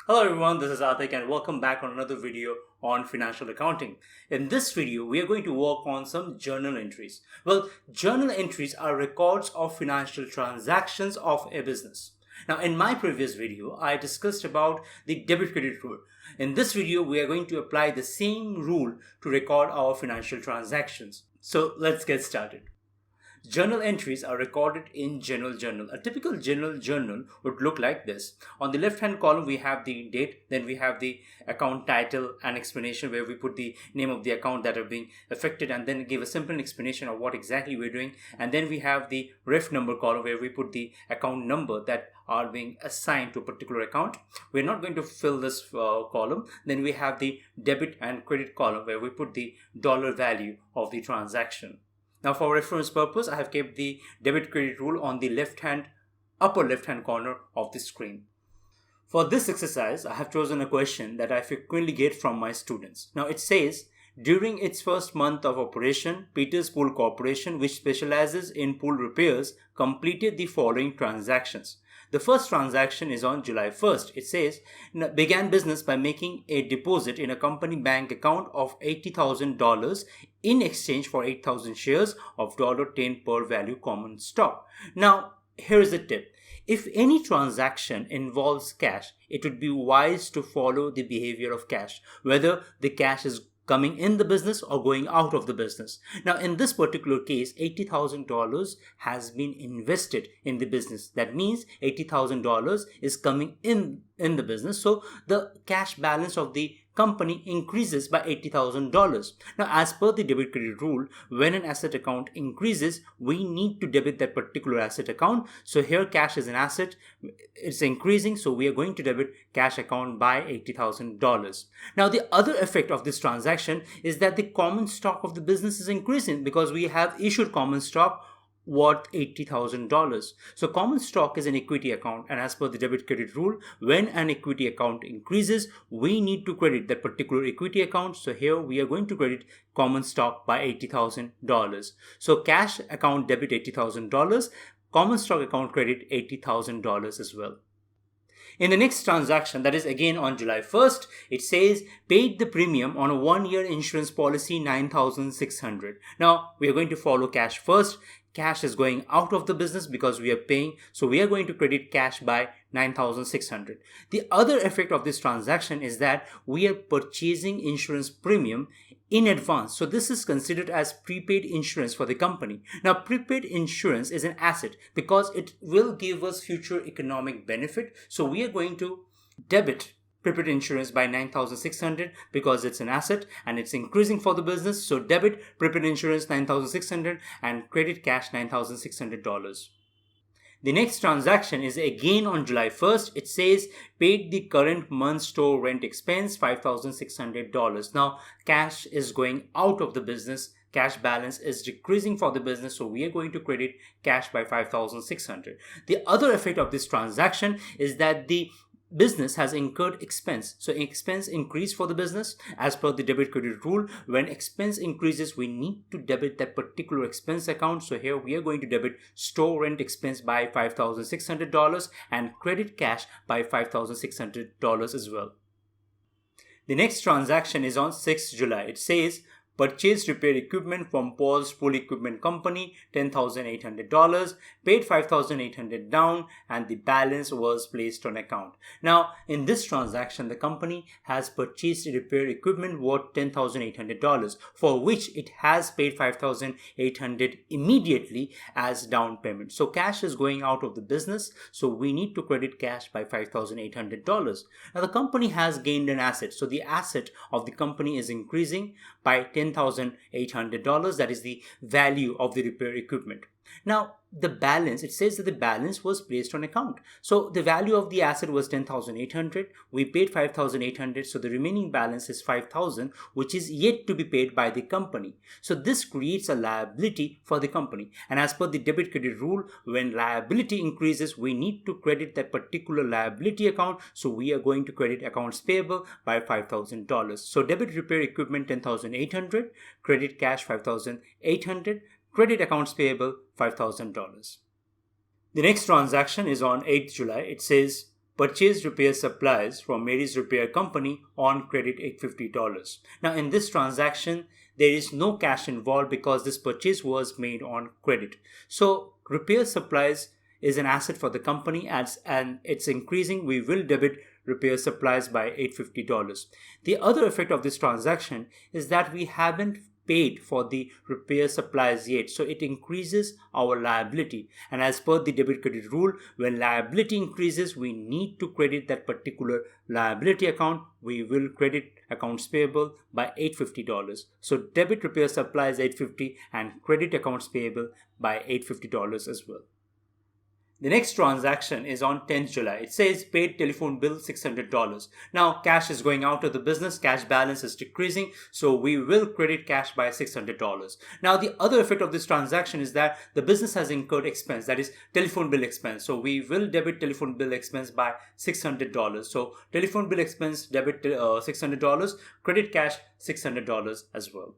Hello everyone, this is Atik and welcome back on another video on financial accounting. In this video, we are going to work on some journal entries. Well, journal entries are records of financial transactions of a business. Now, in my previous video, I discussed about the debit credit rule. In this video, we are going to apply the same rule to record our financial transactions. So, let's get started. Journal entries are recorded in general journal. A typical general journal would look like this. On the left hand column we have the date, then we have the account title and explanation where we put the name of the account that are being affected and then give a simple explanation of what exactly we're doing, and then we have the ref number column where we put the account number that are being assigned to a particular account. We're not going to fill this column. Then we have the debit and credit column where we put the dollar value of the transaction. Now for reference purpose, I have kept the debit credit rule on the upper left hand corner of the screen. For this exercise, I have chosen a question that I frequently get from my students. Now it says, during its first month of operation, Peters Pool Corporation, which specializes in pool repairs, completed the following transactions. The first transaction is on July 1st. It says, began business by making a deposit in a company bank account of $80,000 in exchange for 8,000 shares of $10 per value common stock. Now, here is the tip. If any transaction involves cash, it would be wise to follow the behavior of cash, whether the cash is coming in the business or going out of the business. Now, in this particular case, $80,000 has been invested in the business. That means $80,000 is coming in the business. So the cash balance of the company increases by $80,000. Now, as per the debit credit rule, when an asset account increases, we need to debit that particular asset account. So here cash is an asset, it's increasing, so we are going to debit cash account by $80,000. Now, the other effect of this transaction is that the common stock of the business is increasing because we have issued common stock worth $80,000. So common stock is an equity account, and as per the debit credit rule, when an equity account increases, we need to credit that particular equity account. So here we are going to credit common stock by $80,000. So cash account debit $80,000, common stock account credit $80,000 as well. In the next transaction, that is again on July 1st, it says paid the premium on a 1-year insurance policy $9,600. Now we are going to follow cash first. Cash is going out of the business because we are paying, so we are going to credit cash by $9,600. The other effect of this transaction is that we are purchasing insurance premium in advance. So this is considered as prepaid insurance for the company. Now, prepaid insurance is an asset because it will give us future economic benefit. So we are going to debit prepaid insurance by $9,600 because it's an asset and it's increasing for the business. So debit prepaid insurance $9,600 and credit cash $9,600. The next transaction is again on July 1st. It says paid the current month's store rent expense $5,600. Now cash is going out of the business. Cash balance is decreasing for the business, so we are going to credit cash by $5,600. The other effect of this transaction is that the business has incurred expense. So expense increase for the business as per the debit credit rule. When expense increases, we need to debit that particular expense account. So here we are going to debit store rent expense by $5,600 and credit cash by $5,600 as well. The next transaction is on 6th July. It says purchased repair equipment from Paul's Pool Equipment Company, $10,800, paid $5,800 down, and the balance was placed on account. Now, in this transaction, the company has purchased repair equipment worth $10,800, for which it has paid $5,800 immediately as down payment. So cash is going out of the business, so we need to credit cash by $5,800. Now, the company has gained an asset, so the asset of the company is increasing by $10,800. That is the value of the repair equipment. Now, the balance, it says that the balance was placed on account. So the value of the asset was 10,800. We paid 5,800. So the remaining balance is 5,000, which is yet to be paid by the company. So this creates a liability for the company. And as per the debit credit rule, when liability increases, we need to credit that particular liability account. So we are going to credit accounts payable by $5,000. So debit repair equipment 10,800, credit cash 5,800, credit accounts payable $5,000. The next transaction is on 8th July. It says purchased repair supplies from Mary's Repair Company on credit $850. Now, in this transaction, there is no cash involved because this purchase was made on credit. So, repair supplies is an asset for the company and it's increasing. We will debit repair supplies by $850. The other effect of this transaction is that we haven't paid for the repair supplies yet, so it increases our liability, and as per the debit credit rule, when liability increases we need to credit that particular liability account. We will credit accounts payable by $850. So debit repair supplies $850 and credit accounts payable by $850 as well. The next transaction is on 10th July. It says paid telephone bill $600. Now cash is going out of the business, cash balance is decreasing, so we will credit cash by $600. Now the other effect of this transaction is that the business has incurred expense, that is telephone bill expense. So we will debit telephone bill expense by $600. So telephone bill expense debit $600, credit cash $600 as well.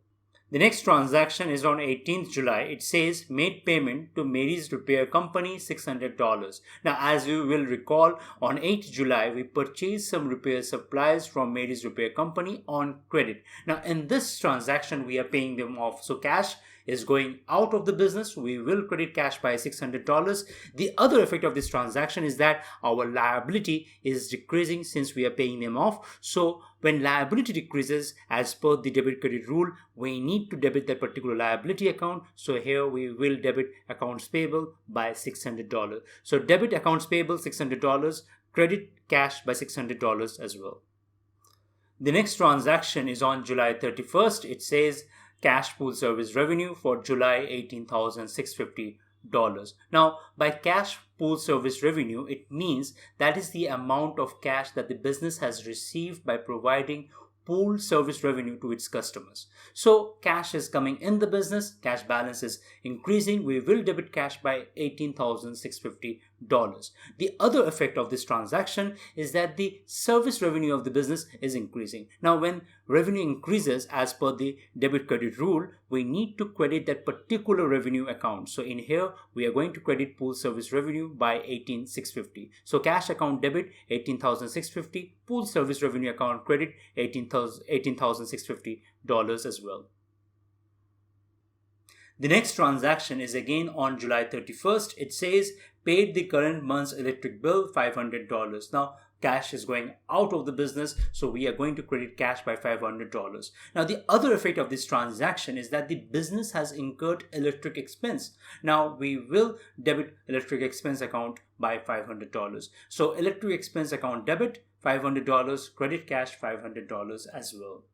The next transaction is on 18th July. It says made payment to Mary's Repair Company $600. Now, as you will recall, on 8th July, we purchased some repair supplies from Mary's Repair Company on credit. Now, in this transaction, we are paying them off. So cash is going out of the business. We will credit cash by $600. The other effect of this transaction is that our liability is decreasing since we are paying them off. So when liability decreases, as per the debit credit rule, we need to debit that particular liability account. So here we will debit accounts payable by $600. So debit accounts payable $600, credit cash by $600 as well. The next transaction is on July 31st. It says cash pool service revenue for July $18,650. Now, by cash pool service revenue, it means that is the amount of cash that the business has received by providing pool service revenue to its customers. So cash is coming in the business, cash balance is increasing. We will debit cash by $18,650. The other effect of this transaction is that the service revenue of the business is increasing. Now, when revenue increases as per the debit credit rule, we need to credit that particular revenue account. So in here, we are going to credit pool service revenue by $18,650. So cash account debit $18,650, pool service revenue account credit $18,650 as well. The next transaction is again on July 31st. It says paid the current month's electric bill $500. Now cash is going out of the business, so we are going to credit cash by $500. Now the other effect of this transaction is that the business has incurred electric expense. Now we will debit electric expense account by $500. So electric expense account debit $500, credit cash $500 as well.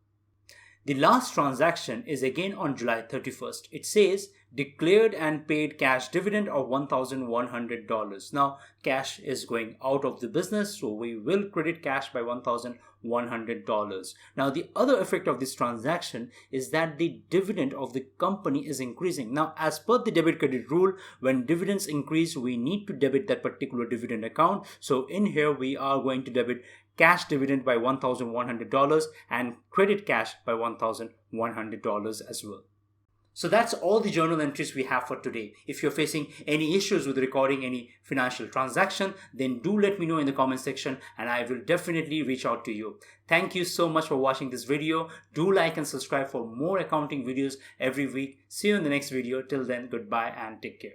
The last transaction is again on July 31st. It says declared and paid cash dividend of $1,100. Now cash is going out of the business, so we will credit cash by $1,100. Now the other effect of this transaction is that the dividend of the company is increasing. Now as per the debit credit rule, when dividends increase, we need to debit that particular dividend account. So in here we are going to debit cash dividend by $1,100 and credit cash by $1,100 as well. So that's all the journal entries we have for today. If you're facing any issues with recording any financial transaction, then do let me know in the comment section and I will definitely reach out to you. Thank you so much for watching this video. Do like and subscribe for more accounting videos every week. See you in the next video. Till then, goodbye and take care.